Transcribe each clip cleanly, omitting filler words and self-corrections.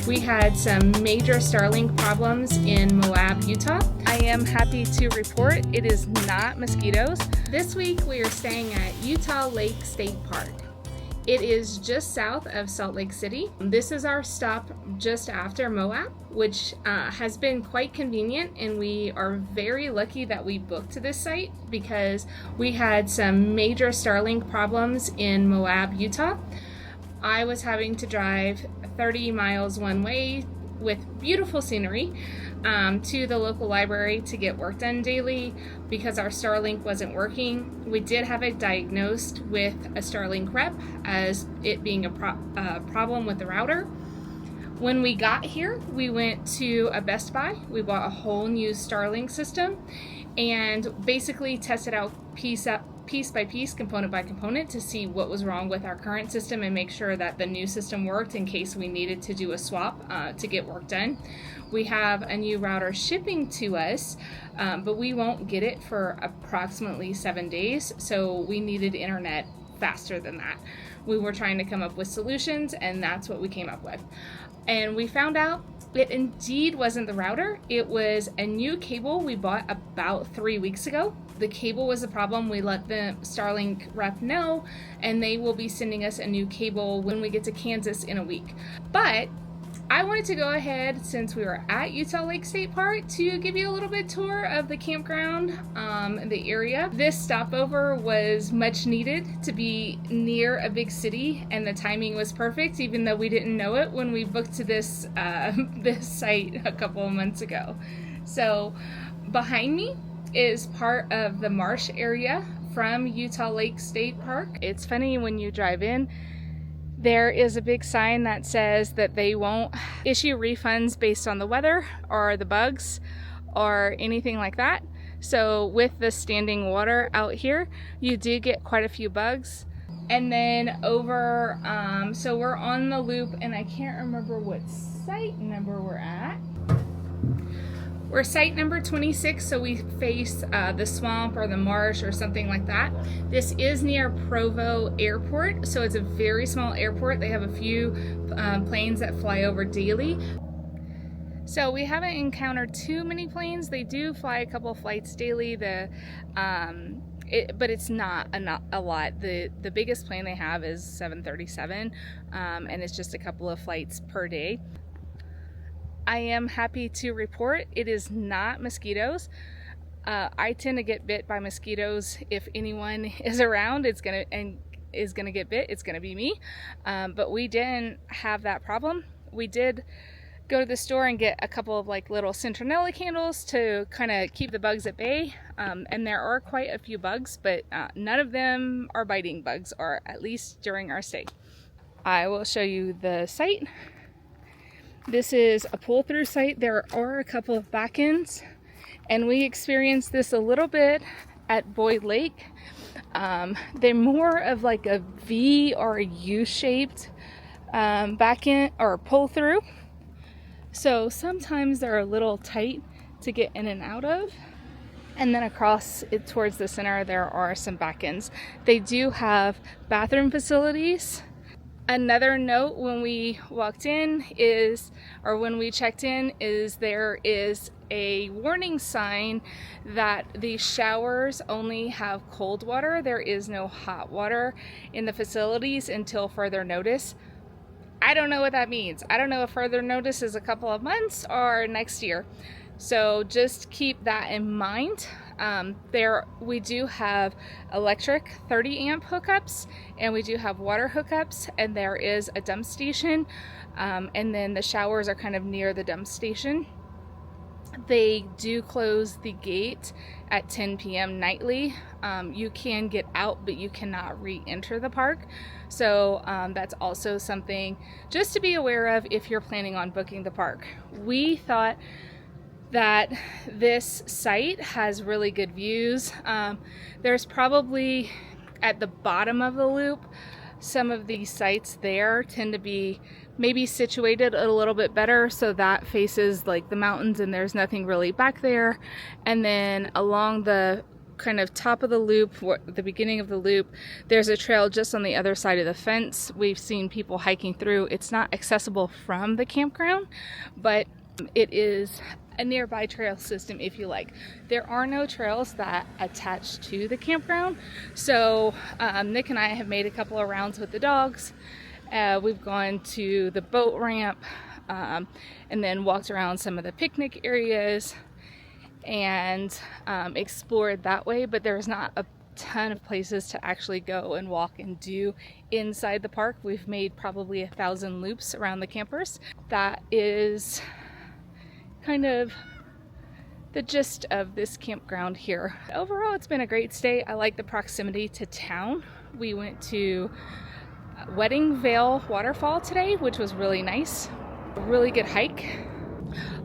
We had some major Starlink problems in Moab, Utah. I am happy to report it is not mosquitoes. This week we are staying at Utah Lake State Park. It is just south of Salt Lake City. This is our stop just after Moab, which has been quite convenient, and we are very lucky that we booked this site because we had some major Starlink problems in Moab, Utah. I was having to drive 30 miles one way with beautiful scenery to the local library to get work done daily because our Starlink wasn't working. We did have it diagnosed with a Starlink rep as it being a problem with the router. When we got here, we went to a Best Buy. We bought a whole new Starlink system and basically tested out piece by piece, component by component, to see what was wrong with our current system and make sure that the new system worked in case we needed to do a swap to get work done. We have a new router shipping to us, but we won't get it for approximately 7 days, so we needed internet faster than that. We were trying to come up with solutions, and that's what we came up with. And we found out it indeed wasn't the router. It was a new cable we bought about 3 weeks ago. The cable was the problem. We let the Starlink rep know, and they will be sending us a new cable when we get to Kansas in a week. But I wanted to go ahead, since we were at Utah Lake State Park, to give you a little bit tour of the campground, the area. This stopover was much needed to be near a big city, and the timing was perfect, even though we didn't know it when we booked to this site a couple of months ago. So behind me is part of the marsh area from Utah Lake State Park. It's funny, when you drive in, there is a big sign that says that they won't issue refunds based on the weather or the bugs or anything like that. So with the standing water out here, you do get quite a few bugs. And then over, so we're on the loop, and I can't remember what site number we're at. We're site number 26, so we face the swamp or the marsh or something like that. This is near Provo Airport, so it's a very small airport. They have a few planes that fly over daily. So we haven't encountered too many planes. They do fly a couple of flights daily, but it's not a lot. The biggest plane they have is 737, and it's just a couple of flights per day. I am happy to report it is not mosquitoes. I tend to get bit by mosquitoes. If anyone is around is gonna get bit, it's gonna be me. But we didn't have that problem. We did go to the store and get a couple of like little citronella candles to kind of keep the bugs at bay. And there are quite a few bugs, but none of them are biting bugs, or at least during our stay. I will show you the site. This is a pull-through site. There are a couple of back ends, and we experienced this a little bit at Boyd Lake. They're more of like a V or a U-shaped back end or pull-through. So sometimes they're a little tight to get in and out of. And then across it towards the center, there are some back ends. They do have bathroom facilities. Another note when we walked in when we checked in, is there is a warning sign that the showers only have cold water. There is no hot water in the facilities until further notice. I don't know what that means. I don't know if further notice is a couple of months or next year. So just keep that in mind. We do have electric 30 amp hookups, and we do have water hookups, and there is a dump station, and then the showers are kind of near the dump station. They do close the gate at 10 p.m. nightly. You can get out, but you cannot re-enter the park. So that's also something just to be aware of if you're planning on booking the park. We thought that this site has really good views. There's probably at the bottom of the loop, some of these sites there tend to be maybe situated a little bit better, so that faces like the mountains and there's nothing really back there. And then along the kind of top of the loop, the beginning of the loop, there's a trail just on the other side of the fence. We've seen people hiking through. It's not accessible from the campground, but it is a nearby trail system if you like. There are no trails that attach to the campground, so Nick and I have made a couple of rounds with the dogs. We've gone to the boat ramp and then walked around some of the picnic areas and explored that way, but there's not a ton of places to actually go and walk and do inside the park. We've made probably 1,000 loops around the campers. That is kind of the gist of this campground here. Overall, it's been a great stay. I like the proximity to town. We went to Bridal Veil Waterfall today, which was really nice. A really good hike.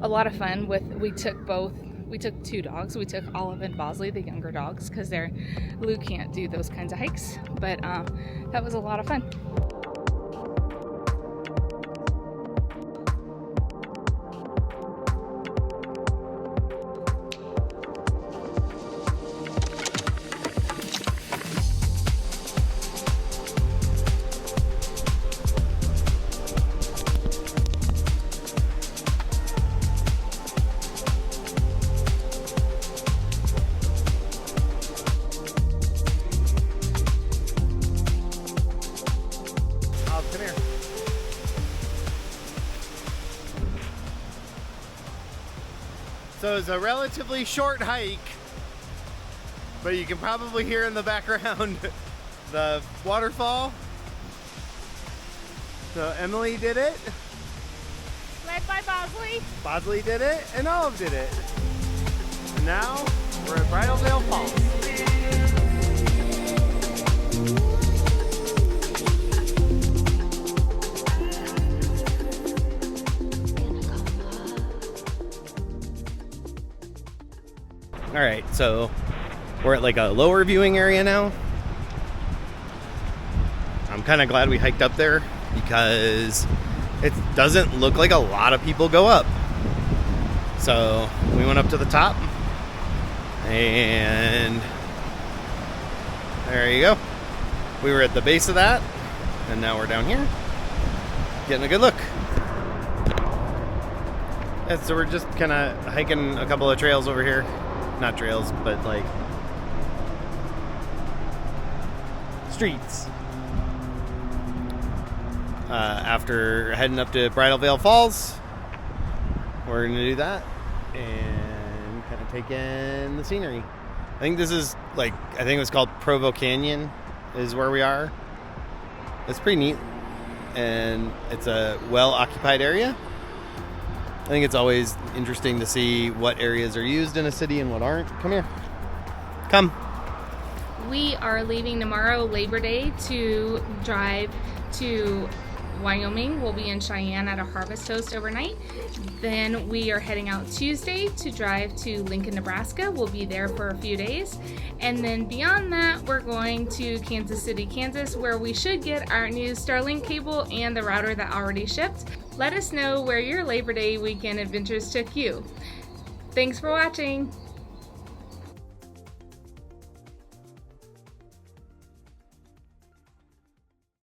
A lot of fun we took two dogs. We took Olive and Bosley, the younger dogs, because Lou can't do those kinds of hikes. But that was a lot of fun. So it's a relatively short hike, but you can probably hear in the background the waterfall. So Emily did it. Led by Bosley. Bosley did it, and Olive did it. And now we're at Bridal Veil Falls. All right, so we're at like a lower viewing area now. I'm kind of glad we hiked up there because it doesn't look like a lot of people go up. So we went up to the top and there you go. We were at the base of that and now we're down here getting a good look. And so we're just kind of hiking a couple of trails over here. Not trails, but like streets. After heading up to Bridal Veil Falls, we're gonna do that and kind of take in the scenery. I think this is I think it was called Provo Canyon is where we are. It's pretty neat and it's a well-occupied area. I think it's always interesting to see what areas are used in a city and what aren't. Come here. Come. We are leaving tomorrow, Labor Day, to drive to Wyoming. We'll be in Cheyenne at a Harvest Host overnight. Then we are heading out Tuesday to drive to Lincoln, Nebraska. We'll be there for a few days. And then beyond that, we're going to Kansas City, Kansas, where we should get our new Starlink cable and the router that already shipped. Let us know where your Labor Day weekend adventures took you. Thanks for watching.